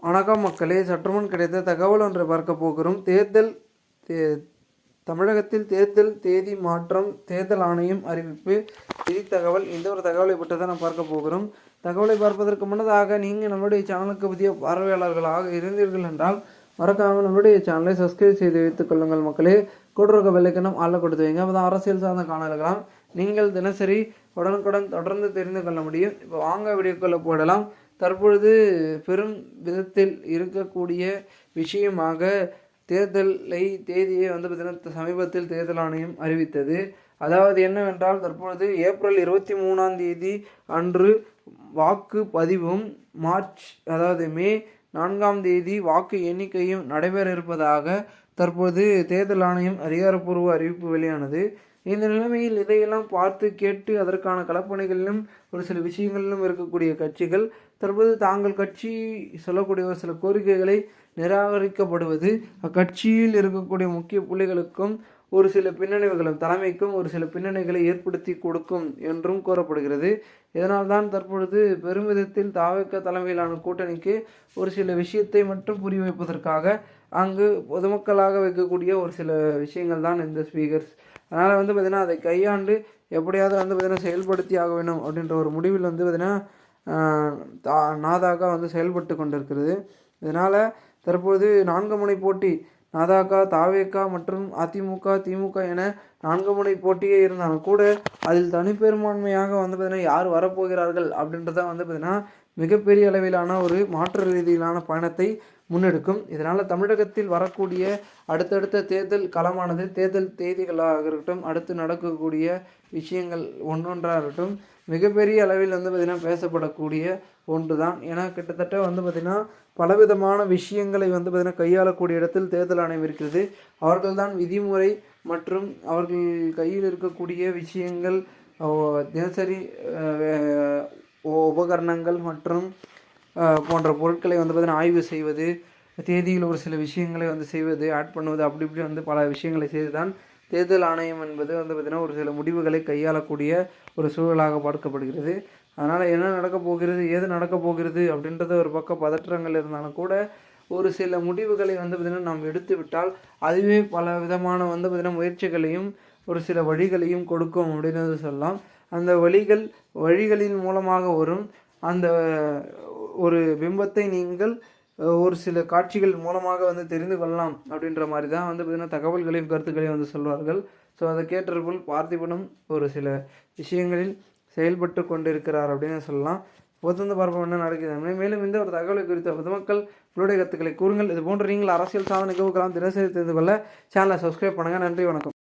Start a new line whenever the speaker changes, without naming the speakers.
வணக்கம் மக்களே, சற்றுமுன் கிடைத்த தகவல் ஒன்றை பார்க்க போகிறோம். தமிழகத்தில் தேர்தல் தேதி மாற்றம், தேர்தல் ஆணையம் அறிவிப்பு, செய்தி தகவல். இந்த ஒரு தகவலை பற்றி தான் நாம் பார்க்க போகிறோம். தகவலை பார்ப்பதற்கு முன்னதாக நீங்கள் நம்முடைய சேனலுக்கு புதிய பார்வையாளர்களாக இருந்தீர்கள் என்றால் மறக்காமல் நம்முடைய சேனலை சப்ஸ்கிரைப் செய்து வைத்துக் கொள்ளுங்கள் மக்களே. கூட்டுறவு வெள்ளைக்கணம் ஆள கொடுத்து வைங்க. அப்போ தான் அரசியல் சார்ந்த காணலாம் நீங்கள் தினசரி உடனுக்குடன் தொடர்ந்து தெரிந்து கொள்ள முடியும். இப்போ வாங்க வீடியோக்குள்ளே போடலாம். தற்பொழுது பெரும் விதத்தில் இருக்கக்கூடிய விஷயமாக தேதியை பார்த்திங்கன்னா சமீபத்தில் தேர்தல் ஆணையம் அறிவித்தது. அதாவது என்னவென்றால், தற்பொழுது ஏப்ரல் 23 அன்று வாக்கு பதிவும் மே 4 வாக்கு எண்ணிக்கையும் நடைபெற இருப்பதாக தற்போது தேர்தல் ஆணையம் அதிகாரப்பூர்வ அறிவிப்பு வெளியானது. இந்த நிலைமையில் இதையெல்லாம் பார்த்து கேட்டு அதற்கான களப்பணிகளிலும் ஒரு சில விஷயங்களிலும் இருக்கக்கூடிய கட்சிகள் தற்போது தாங்கள் கட்சி சொல்லக்கூடிய ஒரு சில கோரிக்கைகளை நிராகரிக்கப்படுவது அக்கட்சியில் இருக்கக்கூடிய முக்கிய புள்ளிகளுக்கும் ஒரு சில பின்னணிவுகளும் தலைமைக்கும் ஒரு சில பின்னணிகளை ஏற்படுத்தி கொடுக்கும் என்றும் கூறப்படுகிறது. இதனால்தான் தற்பொழுது பெருமிதத்தில் தாவேக தலைமையிலான கூட்டணிக்கு ஒரு சில விஷயத்தை மட்டும் புரிய வைப்பதற்காக அங்கு பொதுமக்களாக வைக்கக்கூடிய ஒரு சில விஷயங்கள் தான் இந்த ஸ்பீக்கர்ஸ். அதனால் பார்த்திங்கன்னா அதை கையாண்டு எப்படியாவது பார்த்திங்கன்னா செயல்படுத்தி ஆக வேண்டும் அப்படின்ற ஒரு முடிவில் பார்த்திங்கன்னா நாதாக செயல்பட்டு கொண்டிருக்கிறது. இதனால் தற்பொழுது 4 முனை போட்டி நாதாக, தாவேகா மற்றும் அதிமுக, திமுக என 4 முனை போட்டியே இருந்தாலும் கூட அதில் தனிப்பெரும்பான்மையாக பார்த்திங்கன்னா யார் வரப்போகிறார்கள் அப்படின்றத பார்த்திங்கன்னா மிகப்பெரிய அளவிலான ஒரு மாற்று ரீதியிலான பயணத்தை முன்னெடுக்கும். இதனால் தமிழகத்தில் வரக்கூடிய அடுத்தடுத்த தேர்தல் களமானது தேர்தல் தேதிகளாக இருக்கட்டும், அடுத்து நடக்கக்கூடிய விஷயங்கள் ஒன்றொன்றாக இருக்கட்டும், மிகப்பெரிய அளவில் பார்த்திங்கன்னா பேசப்படக்கூடிய ஒன்று தான். ஏன்னா கிட்டத்தட்ட பார்த்திங்கன்னா பலவிதமான விஷயங்களை பார்த்திங்கன்னா கையாளக்கூடிய இடத்தில் தேர்தல் ஆணையம் இருக்கிறது. அவர்கள்தான் விதிமுறை மற்றும் அவர்கள் கையில் இருக்கக்கூடிய விஷயங்கள், தினசரி உபகரணங்கள் மற்றும் போன்ற பொருட்களை பார்த்திங்கன்னா ஆய்வு செய்வது, தேதியில் ஒரு சில விஷயங்களை செய்வது, ஆட் பண்ணுவது, அப்படி இப்படி பல விஷயங்களை செய்து தான் தேர்தல் ஆணையம் என்பது பார்த்திங்கன்னா ஒரு சில முடிவுகளை கையாளக்கூடிய ஒரு சூழலாக பார்க்கப்படுகிறது. அதனால் என்ன நடக்கப் போகிறது, ஏது நடக்கப் போகிறது அப்படின்றது ஒரு பக்கம் பதற்றங்கள் இருந்தாலும் கூட ஒரு சில முடிவுகளை பார்த்திங்கன்னா நாம் எடுத்து விட்டால் அதுவே பல விதமான பார்த்திங்கன்னா முயற்சிகளையும் ஒரு சில வழிகளையும் கொடுக்கும் அப்படின்னு சொல்லலாம். அந்த வழிகளின் மூலமாக வரும் அந்த ஒரு பிம்பத்தை நீங்கள் ஒரு சில காட்சிகள் மூலமாக தெரிந்து கொள்ளலாம் அப்படின்ற மாதிரி தான் பார்த்திங்கன்னா தகவல்களையும் கருத்துக்களையும் சொல்வார்கள். ஸோ அதை கேட்டபோல் பார்த்திபனும் ஒரு சில விஷயங்களில் செயல்பட்டு கொண்டிருக்கிறார் அப்படின்னு சொல்லலாம். பொறுத்து பார்ப்போம் என்ன நடக்குது. மேலும் இந்த ஒரு தகவலை குறித்த பொதுமக்கள் உங்களுடைய கருத்துக்களை கூறுங்கள். இது போன்ற நீங்கள் அரசியல் சாதனை நிகழ்வுகளாம் தினசரி தெரிந்து கொள்ள சேனலை சப்ஸ்கிரைப் பண்ணுங்கள். நன்றி, வணக்கம்.